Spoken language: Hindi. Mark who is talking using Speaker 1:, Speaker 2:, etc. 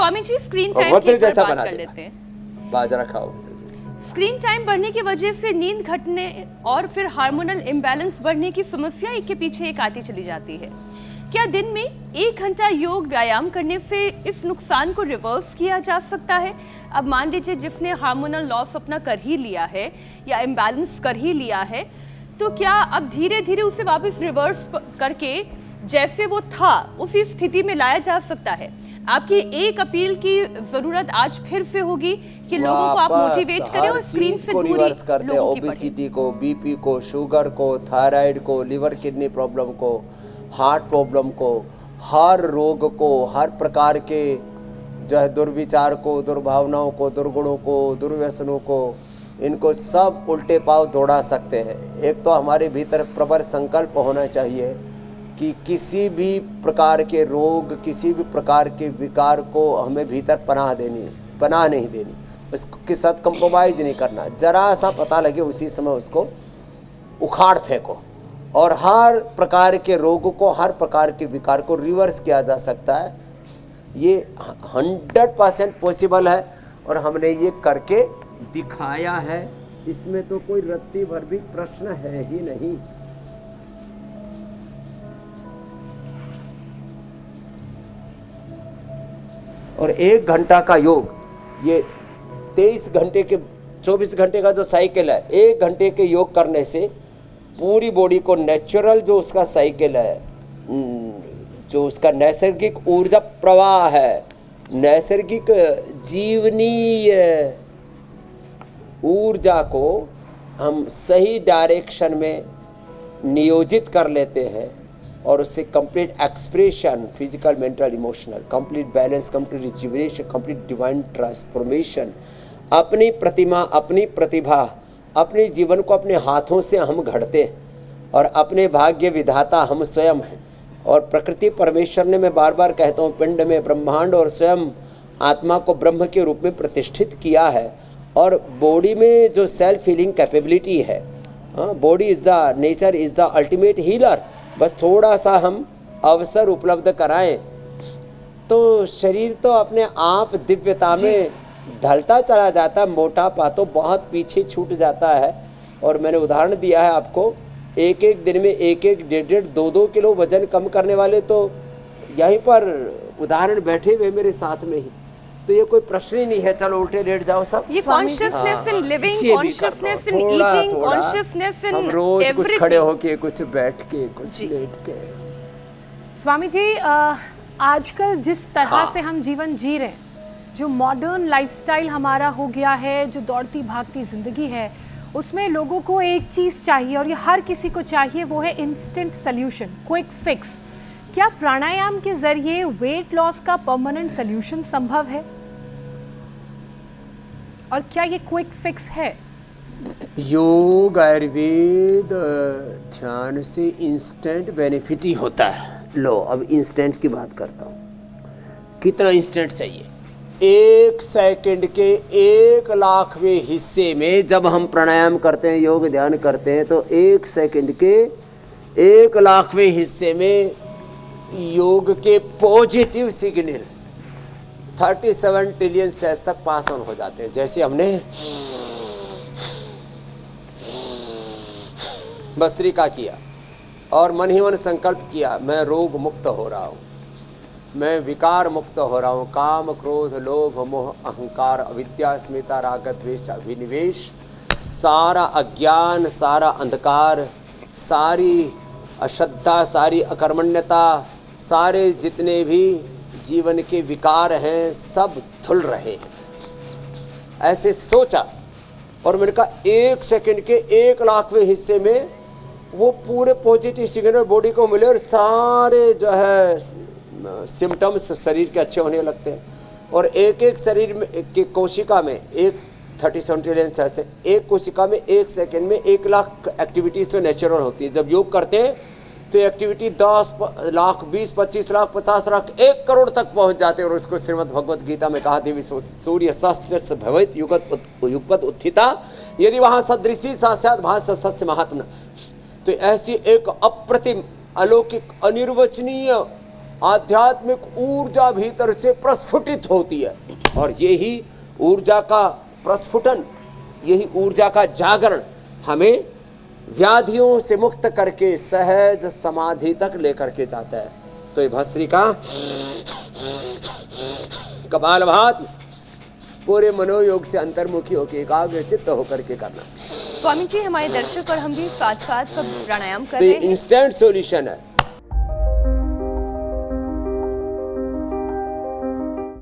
Speaker 1: स्वामी जी स्क्रीन टाइम की बात कर लेते हैं।
Speaker 2: बाजरा खाओ।
Speaker 1: स्क्रीन टाइम बढ़ने की वजह से नींद घटने और फिर हार्मोनल इम्बैलेंस बढ़ने की समस्या एक के पीछे एक आती चली जाती है। क्या दिन में 1 घंटा योग व्यायाम करने से इस नुकसान को रिवर्स किया जा सकता है? अब मान लीजिए जिसने हार्मोनल लॉस अपना कर ही लिया है या इम्बैलेंस कर ही लिया है, तो क्या अब धीरे धीरे उसे वापस रिवर्स करके जैसे वो था उसी स्थिति में लाया जा सकता है? आपकी एक अपील की जरूरत आज फिर से होगी कि लोगों को आप मोटिवेट करें और स्क्रीन से दूरी लोगों की
Speaker 2: ओबेसिटी को, बीपी को, शुगर को, थायराइड को, लिवर किडनी प्रॉब्लम को, हार्ट प्रॉब्लम को, हर रोग को, हर प्रकार के जो है दुर्विचार को, दुर्भावनाओं को, दुर्गुणों को, दुर्व्यसनों को, इनको सब उल्टे पांव दौड़ा सकते हैं। एक तो हमारे भीतर प्रबल संकल्प होना चाहिए कि किसी भी प्रकार के रोग, किसी भी प्रकार के विकार को हमें भीतर पनाह नहीं देनी, उसके साथ कंप्रोमाइज नहीं करना। जरा सा पता लगे उसी समय उसको उखाड़ फेंको। और हर प्रकार के रोग को, हर प्रकार के विकार को रिवर्स किया जा सकता है। ये 100% पॉसिबल है और हमने ये करके दिखाया है। इसमें तो कोई रत्ती भर भी प्रश्न है ही नहीं। और 1 घंटा का योग, ये 23 घंटे के 24 घंटे का जो साइकिल है, 1 घंटे के योग करने से पूरी बॉडी को नेचुरल जो उसका साइकिल है, जो उसका नैसर्गिक ऊर्जा प्रवाह है, नैसर्गिक जीवनीय ऊर्जा को हम सही डायरेक्शन में नियोजित कर लेते हैं और उससे complete expression, physical, mental, emotional, complete balance, complete rejuvenation, complete divine transformation, अपनी प्रतिमा, अपनी प्रतिभा, अपने जीवन को अपने हाथों से हम घड़ते हैं और अपने भाग्य विधाता हम स्वयं हैं। और प्रकृति परमेश्वर ने, मैं बार बार कहता हूँ, पिंड में ब्रह्मांड और स्वयं आत्मा को ब्रह्म के रूप में प्रतिष्ठित किया है। और बॉडी में जो सेल्फ हीलिंग कैपेबिलिटी है, body is the nature is the ultimate healer. बस थोड़ा सा हम अवसर उपलब्ध कराएं तो शरीर तो अपने आप दिव्यता में ढलता चला जाता है। मोटापा तो बहुत पीछे छूट जाता है। और मैंने उदाहरण दिया है आपको, एक दिन में 1-1, 1.5, 2-2 किलो वजन कम करने वाले तो यहीं पर उदाहरण बैठे हुए मेरे साथ में ही। तो ये कोई प्रश्न ही नहीं है, चलो उल्टे लेट जाओ सब।
Speaker 1: ये consciousness in living, consciousness in eating, consciousness in everything,
Speaker 2: कुछ खड़े होके, कुछ बैठ के, कुछ लेट के।
Speaker 3: स्वामी जी, आजकल जिस तरह से हम जीवन जी रहे हैं, जो मॉडर्न लाइफस्टाइल हमारा हो गया है, जो दौड़ती भागती जिंदगी है, उसमें लोगों को एक चीज़ चाहिए और ये हर किसी को चाहिए, वो है इंस्टेंट सल्यूशन, क्विक फिक्स। क्या प्राणायाम के जरिए वेट लॉस का परमानेंट सल्यूशन संभव है और क्या ये क्विक फिक्स है?
Speaker 2: योग, आयुर्वेद, ध्यान से इंस्टेंट बेनिफिट ही होता है। लो अब इंस्टेंट की बात करता हूँ। कितना इंस्टेंट चाहिए? 1 सेकंड के 1 लाखवें हिस्से में जब हम प्राणायाम करते हैं, योग ध्यान करते हैं, तो 1 सेकंड के 1 लाखवें हिस्से में योग के पॉजिटिव सिग्नल 37 ट्रिलियन सेल्स तक पास ऑन हो जाते हैं। जैसे हमने भस्त्रिका किया और मन ही मन संकल्प किया, मैं रोग मुक्त हो रहा हूँ, मैं विकार मुक्त हो रहा हूँ। काम, क्रोध, लोभ, मोह, अहंकार, अविद्या, अस्मिता, राग, द्वेष, अभिनिवेश, सारा अज्ञान, सारा अंधकार, सारी अश्रद्धा, सारी अकर्मण्यता, सारे जितने भी जीवन के विकार हैं सब धुल रहे हैं। ऐसे सोचा और मैंने कहा 1 सेकंड के 1 लाखवें हिस्से में वो पूरे पॉजिटिव सिग्नल बॉडी को मिले और सारे जो है सिम्टम्स शरीर के अच्छे होने लगते हैं। और एक शरीर में की कोशिका में 37 ट्रिलियन सेल्स है, एक कोशिका में 1 सेकंड में 1 लाख एक्टिविटीज तो नेचुरल होती है। जब योग करते हैं तो एक्टिविटी 10 लाख, 20, 25 लाख, 50 लाख, 1 करोड़ तक पहुंच जाते हैं। और उसको श्रीमद् भगवत गीता में कहा, देवी सूर्य सहस्रस्य भवेत युगपत उत्थिता यदि वहां सदृशी साक्षात भास सस्य महात्मा। तो ऐसी एक अप्रतिम, अलौकिक, अनिर्वचनीय आध्यात्मिक ऊर्जा भीतर से प्रस्फुटित होती है, और यही ऊर्जा का प्रस्फुटन, यही ऊर्जा का जागरण हमें व्याधियों से मुक्त करके सहज समाधि तक लेकर के जाता है। तो ये भस्त्रिका कपालभाति पूरे मनोयोग से अंतर्मुखी होकर एकाग्र चित्त होकर के करना।
Speaker 1: स्वामी जी, हमारे दर्शक और हम भी साथ साथ सब प्राणायाम कर
Speaker 2: तो
Speaker 1: रहे
Speaker 2: ये
Speaker 1: हैं।
Speaker 2: इंस्टेंट सॉल्यूशन है।